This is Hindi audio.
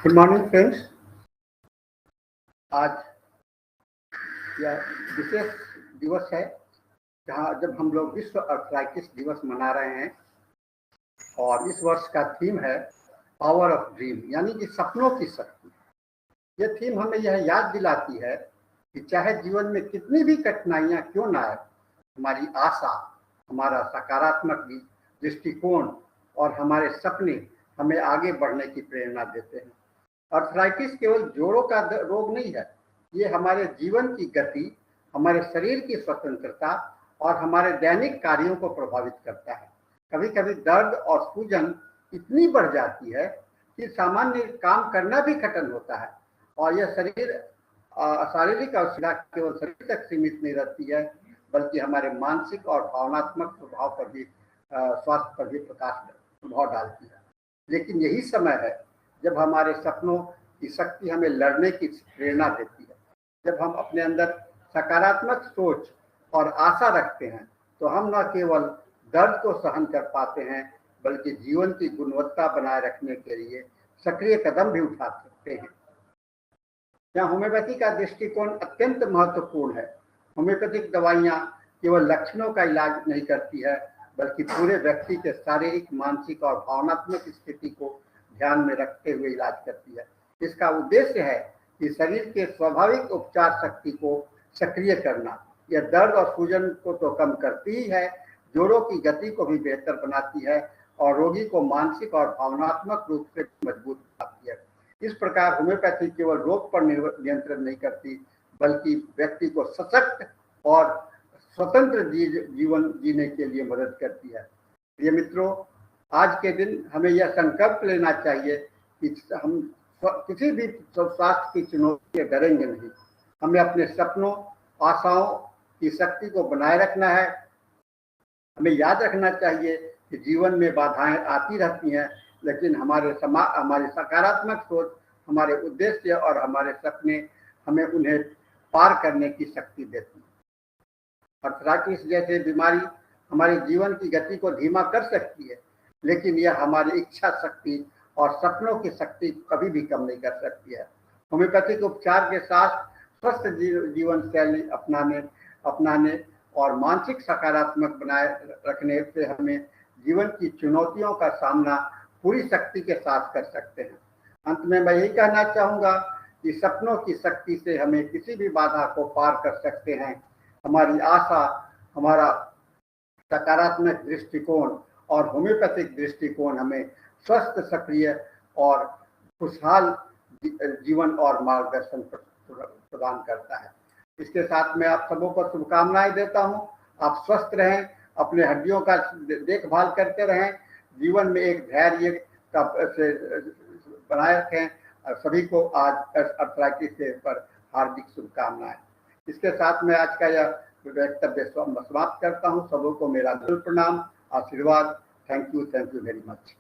Good morning friends. आज यह विशेष दिवस है जब हम लोग विश्व आर्थराइटिस दिवस मना रहे हैं और इस वर्ष का थीम है पावर ऑफ ड्रीम, यानी कि सपनों की शक्ति। यह थीम हमें यह याद दिलाती है कि चाहे जीवन में कितनी भी कठिनाइयां क्यों ना आए, हमारी आशा, हमारा सकारात्मक दृष्टिकोण और हमारे सपने हमें आगे बढ़ने की प्रेरणा देते हैं। आर्थराइटिस केवल जोड़ों का रोग नहीं है, ये हमारे जीवन की गति, हमारे शरीर की स्वतंत्रता और हमारे दैनिक कार्यों को प्रभावित करता है। कभी कभी दर्द और सूजन इतनी बढ़ जाती है कि सामान्य काम करना भी कठिन होता है और यह शारीरिक अवस्था केवल शरीर तक सीमित नहीं रहती है, बल्कि हमारे मानसिक और भावनात्मक प्रभाव पर भी स्वास्थ्य पर भी प्रभाव डालती है। लेकिन यही समय है जब हमारे सपनों की शक्ति हमें लड़ने की प्रेरणा देती है। जब हम अपने अंदर सकारात्मक सोच और आशा रखते हैं तो हम न केवल दर्द को सहन कर पाते हैं, बल्कि जीवन की गुणवत्ता बनाए रखने के लिए सक्रिय कदम भी उठा सकते हैं। यहाँ होम्योपैथी का दृष्टिकोण अत्यंत महत्वपूर्ण है। होम्योपैथिक दवाइयाँ केवल लक्षणों का इलाज नहीं करती है, बल्कि पूरे व्यक्ति के शारीरिक, मानसिक और भावनात्मक स्थिति को ध्यान में रखते हुए इलाज करती है। इसका उद्देश्य है कि शरीर के स्वाभाविक उपचार शक्ति को सक्रिय करना। यह दर्द और सूजन को तो कम करती ही है, जोड़ों की गति को भी बेहतर बनाती है और रोगी को मानसिक और भावनात्मक रूप से मजबूत बनाती है। इस प्रकार होम्योपैथी केवल रोग पर नियंत्रण नहीं करती, बल्कि व्यक्ति को सशक्त और स्वतंत्र जीवन जीने के लिए मदद करती है। प्रिय मित्रों, आज के दिन हमें यह संकल्प लेना चाहिए कि हम किसी भी स्वास्थ्य की चुनौती से डरेंगे नहीं। हमें अपने सपनों, आशाओं की शक्ति को बनाए रखना है। हमें याद रखना चाहिए कि जीवन में बाधाएं आती रहती हैं, लेकिन हमारी सकारात्मक सोच, हमारे उद्देश्य और हमारे सपने हमें उन्हें पार करने की शक्ति देती है। आर्थराइटिस जैसे बीमारी हमारे जीवन की गति को धीमा कर सकती है, लेकिन यह हमारी इच्छा शक्ति और सपनों की शक्ति कभी भी कम नहीं कर सकती है। होम्योपैथिक उपचार के साथ स्वस्थ जीवन शैली अपनाने और मानसिक सकारात्मक बनाए रखने से हमें जीवन की चुनौतियों का सामना पूरी शक्ति के साथ कर सकते हैं। अंत में मैं यही कहना चाहूँगा कि सपनों की शक्ति से हमें किसी भी बाधा को पार कर सकते हैं। हमारी आशा, हमारा सकारात्मक दृष्टिकोण और होम्योपैथिक दृष्टिकोण हमें स्वस्थ, सक्रिय और खुशहाल जीवन और मार्गदर्शन प्रदान करता है। इसके साथ मैं आप सबों को शुभकामनाएं देता हूं। आप स्वस्थ रहें, अपने हड्डियों का देखभाल करते रहें, जीवन में एक धैर्य से बनाए रखें। सभी को आज आर्थराइटिस डे पर हार्दिक शुभकामनाएं। इसके साथ मैं आज का यह वक्तव्य समाप्त करता हूं। सबों को मेरा दिल प्रणाम, आशीर्वाद। Thank you very much.